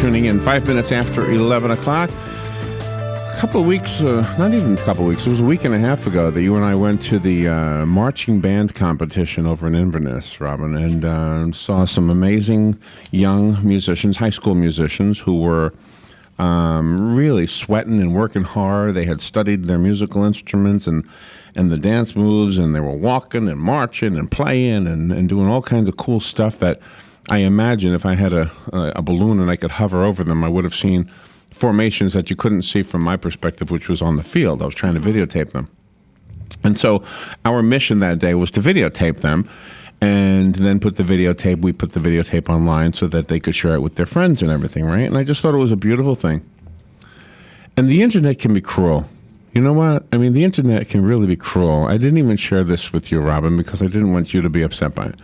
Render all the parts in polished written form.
tuning in. 5 minutes after 11 o'clock. A couple of weeks, not even a couple of weeks, it was a week and a half ago that you and I went to the marching band competition over in Inverness, Robin, and saw some amazing young musicians, high school musicians, who were really sweating and working hard. They had studied their musical instruments and the dance moves, and they were walking and marching and playing and doing all kinds of cool stuff that I imagine if I had a balloon and I could hover over them, I would have seen formations that you couldn't see from my perspective, which was on the field. I was trying to videotape them. And so our mission that day was to videotape them and then we put the videotape online so that they could share it with their friends and everything, right? And I just thought it was a beautiful thing. And the internet can be cruel. You know what? I mean, the internet can really be cruel. I didn't even share this with you, Robin, because I didn't want you to be upset by it.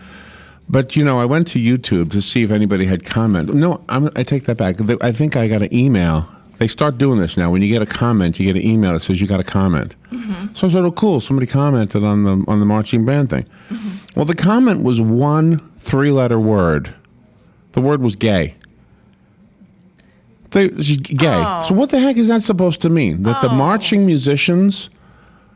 But, you know, I went to YouTube to see if anybody had commented. No, I take that back. I think I got an email. They start doing this now. When you get a comment, you get an email that says you got a comment. Mm-hmm. So I said, oh, cool. Somebody commented on the marching band thing. Mm-hmm. Well, the comment was one 3-letter word. The word was gay. Gay. Oh. So what the heck is that supposed to mean? That the marching musicians...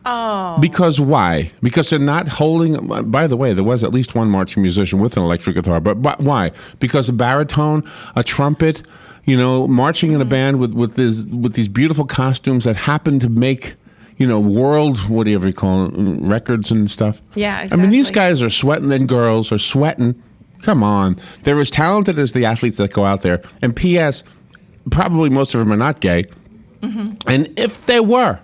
Oh. Because why? Because they're not holding... By the way, there was at least one marching musician with an electric guitar. But why? Because a baritone, a trumpet, you know, marching in a band with these beautiful costumes that happen to make, you know, world, whatever you call it, records and stuff. Yeah, exactly. I mean, these guys are sweating, then girls are sweating. Come on. They're as talented as the athletes that go out there. And P.S., probably most of them are not gay. Mm-hmm. And if they were...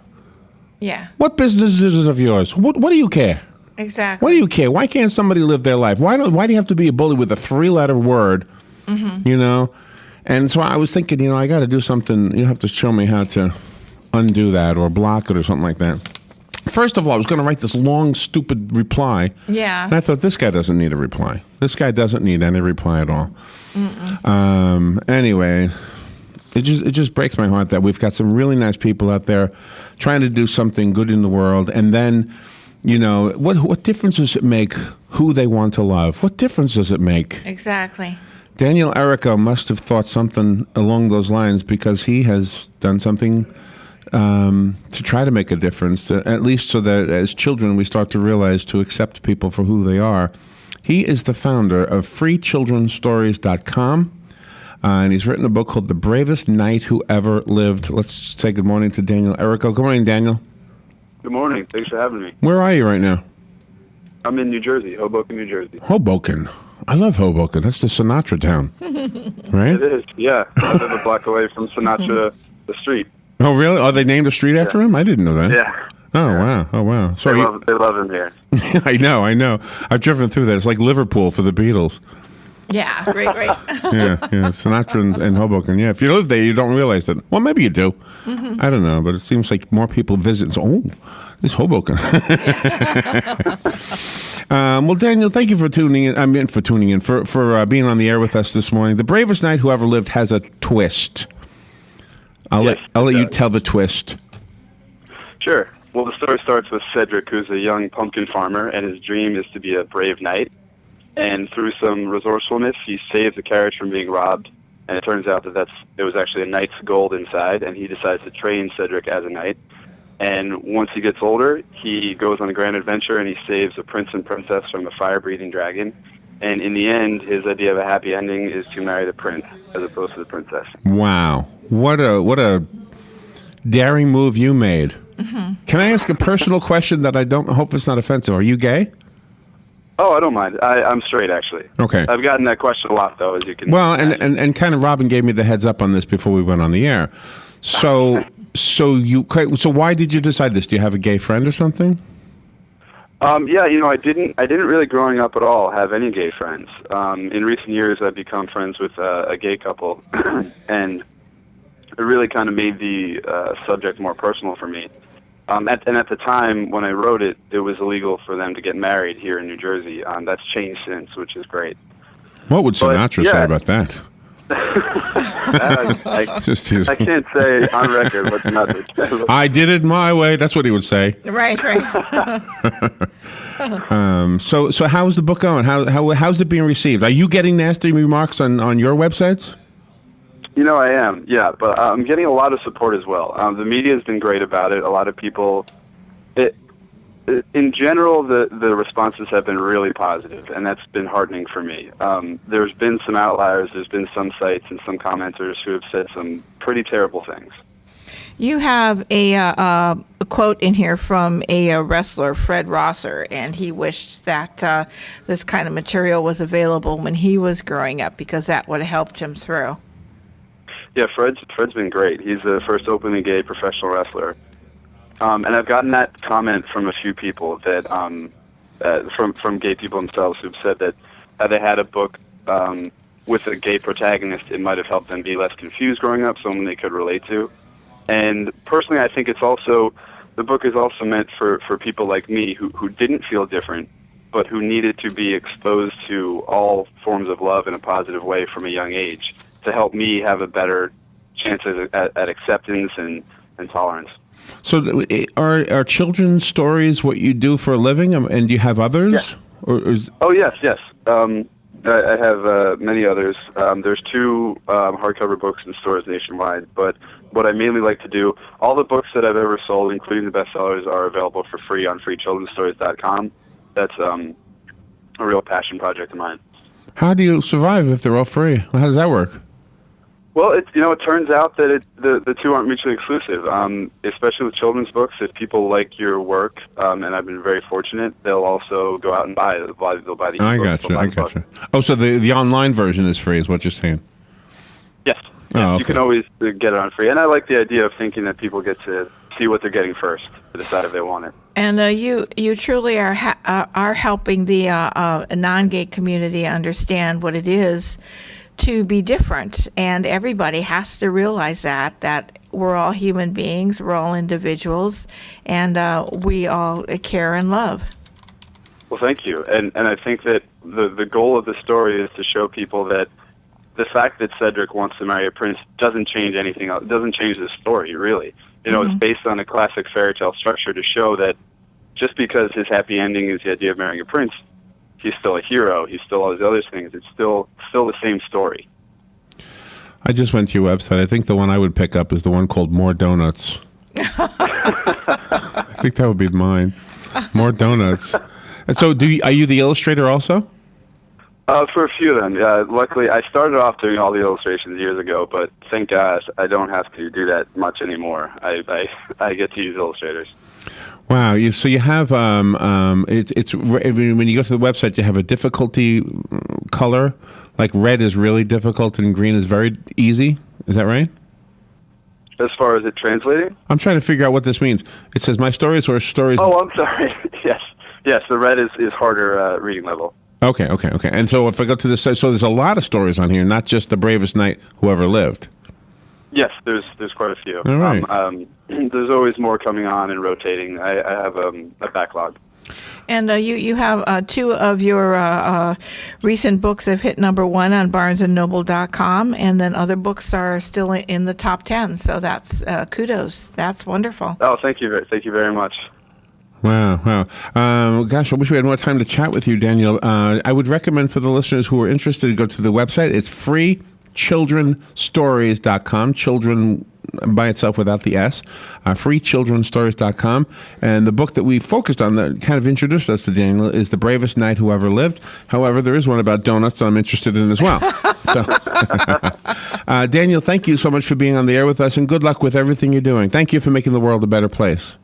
Yeah. What business is it of yours? What do you care? Exactly. What do you care? Why can't somebody live their life? Why do you have to be a bully with a 3-letter word? Mm-hmm. You know? And so I was thinking, you know, I got to do something. You have to show me how to undo that or block it or something like that. First of all, I was going to write this long, stupid reply. Yeah. And I thought, this guy doesn't need a reply. This guy doesn't need any reply at all. Anyway... It just breaks my heart that we've got some really nice people out there trying to do something good in the world, and then, you know, what difference does it make who they want to love? What difference does it make? Exactly. Daniel Errico must have thought something along those lines because he has done something to try to make a difference, at least so that as children we start to realize to accept people for who they are. He is the founder of freechildrenstories.com. And he's written a book called The Bravest Knight Who Ever Lived. Let's say good morning to Daniel Errico. Good morning, Daniel. Good morning. Thanks for having me. Where are you right now? I'm in New Jersey, Hoboken, New Jersey. Hoboken. I love Hoboken. That's the Sinatra town, right? It is, yeah. I live a block away from Sinatra, the street. Oh, really? Oh, they named a street after him? I didn't know that. Yeah. Oh, wow. Oh, wow. So they love him here. I know. I've driven through that. It's like Liverpool for the Beatles. Yeah, right. yeah. Sinatra and Hoboken. Yeah, if you live there, you don't realize that. Well, maybe you do. Mm-hmm. I don't know, but it seems like more people visit. So, it's Hoboken. Well, Daniel, thank you for tuning in. For being on the air with us this morning. The Bravest Knight Who Ever Lived has a twist. I'll let you tell the twist. Sure. Well, the story starts with Cedric, who's a young pumpkin farmer, and his dream is to be a brave knight. And through some resourcefulness, he saves the carriage from being robbed. And it turns out that it was actually a knight's gold inside, and he decides to train Cedric as a knight. And once he gets older, he goes on a grand adventure, and he saves a prince and princess from a fire-breathing dragon. And in the end, his idea of a happy ending is to marry the prince as opposed to the princess. Wow. What a daring move you made. Mm-hmm. Can I ask a personal question that I hope it's not offensive? Are you gay? Oh, I don't mind. I'm straight, actually. Okay. I've gotten that question a lot, though, as you can Well, imagine. and kind of Robin gave me the heads up on this before we went on the air. So why did you decide this? Do you have a gay friend or something? Yeah, you know, I didn't really growing up at all have any gay friends. In recent years, I've become friends with a gay couple, and it really kind of made the subject more personal for me. And at the time when I wrote it, it was illegal for them to get married here in New Jersey. That's changed since, which is great. What would Sinatra say about that? I can't say on record what Sinatra said. I did it my way. That's what he would say. Right. So how's the book going? How's it being received? Are you getting nasty remarks on your websites? I am, yeah, but I'm getting a lot of support as well. The media has been great about it. A lot of people, in general, the responses have been really positive, and that's been heartening for me. There's been some outliers. There's been some sites and some commenters who have said some pretty terrible things. You have a quote in here from a wrestler, Fred Rosser, and he wished that this kind of material was available when he was growing up because that would have helped him through. Yeah, Fred's been great. He's the first openly gay professional wrestler. And I've gotten that comment from a few people that from gay people themselves who've said that had they had a book with a gay protagonist, it might have helped them be less confused growing up, someone they could relate to. And personally, I think the book is also meant for people like me who didn't feel different, but who needed to be exposed to all forms of love in a positive way from a young age to help me have a better chance at acceptance and tolerance. So are children's stories what you do for a living, and do you have others? Yeah. Oh, yes. I have many others. There's 2 hardcover books in stores nationwide, but what I mainly like to do, all the books that I've ever sold, including the bestsellers, are available for free on freechildrenstories.com. That's a real passion project of mine. How do you survive if they're all free? How does that work? Well, it turns out that the 2 aren't mutually exclusive, especially with children's books. If people like your work, and I've been very fortunate, they'll also go out and buy it. They'll buy the e-books. I gotcha. Oh, so the online version is free is what you're saying? Yes. Oh, okay. You can always get it on free. And I like the idea of thinking that people get to see what they're getting first to decide if they want it. And you truly are helping the non-gay community understand what it is to be different, and everybody has to realize that we're all human beings, we're all individuals, and we all care and love. Well, thank you. And I think that the goal of the story is to show people that the fact that Cedric wants to marry a prince doesn't change anything else. It doesn't change the story, really. It's based on a classic fairy tale structure to show that just because his happy ending is the idea of marrying a prince, he's still a hero. He's still all these other things. It's still the same story. I just went to your website. I think the one I would pick up is the one called More Donuts. I think that would be mine. More Donuts. And so, are you the illustrator also? For a few of them, yeah. Luckily, I started off doing all the illustrations years ago, but thank God I don't have to do that much anymore. I get to use illustrators. Wow! So you have it's when you go to the website, you have a difficulty color. Like red is really difficult and green is very easy. Is that right? As far as it translating? I'm trying to figure out what this means. It says my stories are stories. Oh, I'm sorry. Yes. The red is harder reading level. Okay. And so if I go to this site, so there's a lot of stories on here, not just the bravest knight who ever lived. Yes, there's quite a few. All right. There's always more coming on and rotating. I have a backlog. And you have 2 of your recent books have hit number 1 on BarnesandNoble.com, and then other books are still in the top 10. So that's kudos. That's wonderful. Oh, thank you very much. Wow. Gosh, I wish we had more time to chat with you, Daniel. I would recommend for the listeners who are interested to go to the website. It's freechildrenstories.com. Children by itself without the S. Freechildrenstories.com. And the book that we focused on that kind of introduced us to Daniel is The Bravest Knight Who Ever Lived. However, there is one about donuts that I'm interested in as well. So, Daniel, thank you so much for being on the air with us, and good luck with everything you're doing. Thank you for making the world a better place.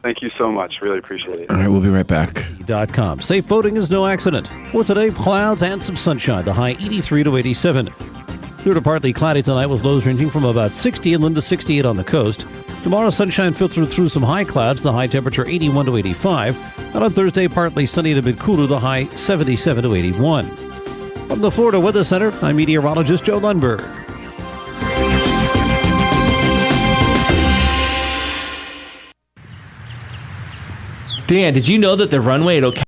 Thank you so much. Really appreciate it. All right, we'll be right back. .com. Safe boating is no accident. For today, clouds and some sunshine. The high 83 to 87. Clear to partly cloudy tonight with lows ranging from about 60 inland to 68 on the coast. Tomorrow, sunshine filtered through some high clouds. The high temperature 81 to 85. And on Thursday, partly sunny and a bit cooler. The high 77 to 81. From the Florida Weather Center, I'm meteorologist Joe Lundberg. Dan, did you know that the runway at Ocala